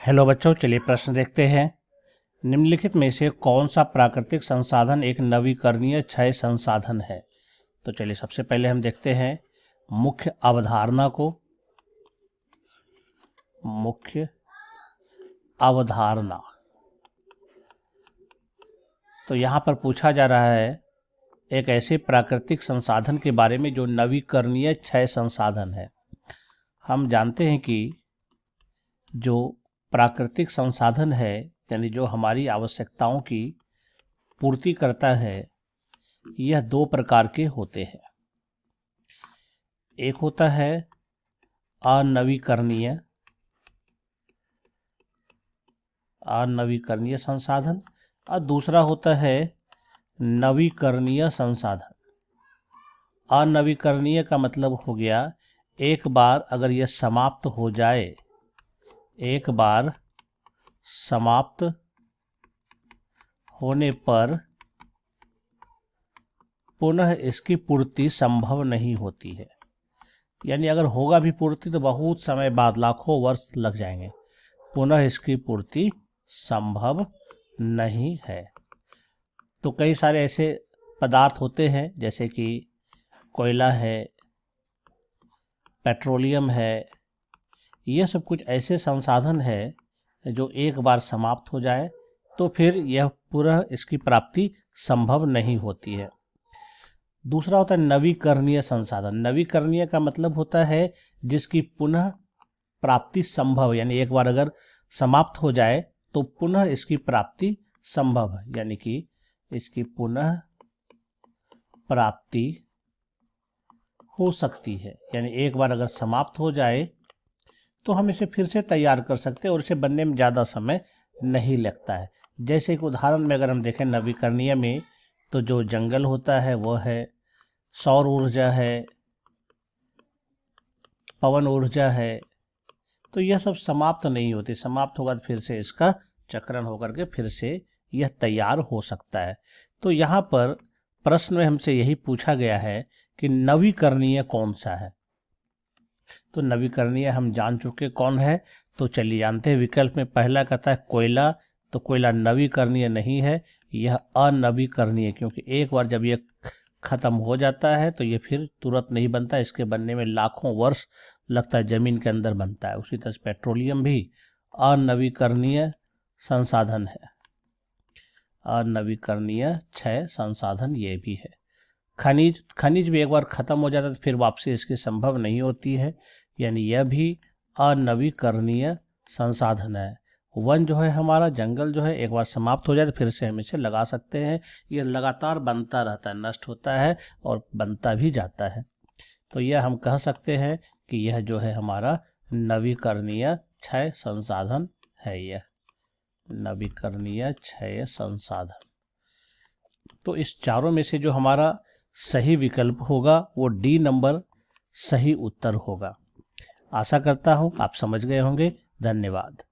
Hello बच्चों, चलिए प्रश्न देखते हैं। निम्नलिखित में से कौन सा प्राकृतिक संसाधन एक नवीकरणीय क्षय संसाधन है? तो चलिए सबसे पहले हम देखते हैं मुख्य अवधारणा को। मुख्य अवधारणा, तो यहाँ पर पूछा जा रहा है एक ऐसे प्राकृतिक संसाधन के बारे में जो नवीकरणीय क्षय संसाधन है। हम जानते हैं कि जो प्राकृतिक संसाधन है, यानी जो हमारी आवश्यकताओं की पूर्ति करता है, यह दो प्रकार के होते हैं। एक होता है अनवीकरणीय संसाधन और दूसरा होता है नवीकरणीय संसाधन। अनवीकरणीय का मतलब हो गया एक बार अगर यह समाप्त हो जाए, एक बार समाप्त होने पर पुनः इसकी पूर्ति संभव नहीं होती है। यानी अगर होगा भी पूर्ति तो बहुत समय बाद, लाखों वर्ष लग जाएंगे, पुनः इसकी पूर्ति संभव नहीं है। तो कई सारे ऐसे पदार्थ होते हैं जैसे कि कोयला है, पेट्रोलियम है, यह सब कुछ ऐसे संसाधन है जो एक बार समाप्त हो जाए तो फिर यह पुनः इसकी प्राप्ति संभव नहीं होती है। दूसरा होता है नवीकरणीय संसाधन। नवीकरणीय का मतलब होता है जिसकी पुनः प्राप्ति संभव, यानी एक बार अगर समाप्त हो जाए तो पुनः इसकी प्राप्ति संभव है, यानी कि इसकी पुनः प्राप्ति हो सकती है। यानी एक बार अगर समाप्त हो जाए तो हम इसे फिर से तैयार कर सकते हैं और इसे बनने में ज़्यादा समय नहीं लगता है। जैसे एक उदाहरण में अगर हम देखें नवीकरणीय में, तो जो जंगल होता है वो है, सौर ऊर्जा है, पवन ऊर्जा है, तो यह सब समाप्त नहीं होती। समाप्त होगा तो फिर से इसका चक्रण होकर के फिर से यह तैयार हो सकता है। तो यहाँ पर प्रश्न में हमसे यही पूछा गया है कि नवीकरणीय कौन सा है। तो नवीकरणीय हम जान चुके कौन है, तो चलिए जानते हैं। विकल्प में पहला कहता है कोयला, तो कोयला नवीकरणीय नहीं है, यह अनवीकरणीय, क्योंकि एक बार जब यह खत्म हो जाता है तो ये फिर तुरंत नहीं बनता, इसके बनने में लाखों वर्ष लगता है, जमीन के अंदर बनता है। उसी तरह से पेट्रोलियम भी अनवीकरणीय संसाधन है, अनवीकरणीय क्षय संसाधन ये भी है। खनिज भी एक बार खत्म हो जाता है तो फिर वापसी इसकी संभव नहीं होती है, यानी यह भी अनवीकरणीय संसाधन है। वन जो है हमारा, जंगल जो है, एक बार समाप्त हो जाए तो फिर से हम इसे लगा सकते हैं। ये लगातार बनता रहता है, नष्ट होता है और बनता भी जाता है। तो यह हम कह सकते हैं कि यह जो है हमारा नवीकरणीय क्षय संसाधन है, यह नवीकरणीय क्षय संसाधन। तो इस चारों में से जो हमारा सही विकल्प होगा वो डी नंबर सही उत्तर होगा। आशा करता हूँ आप समझ गए होंगे। धन्यवाद।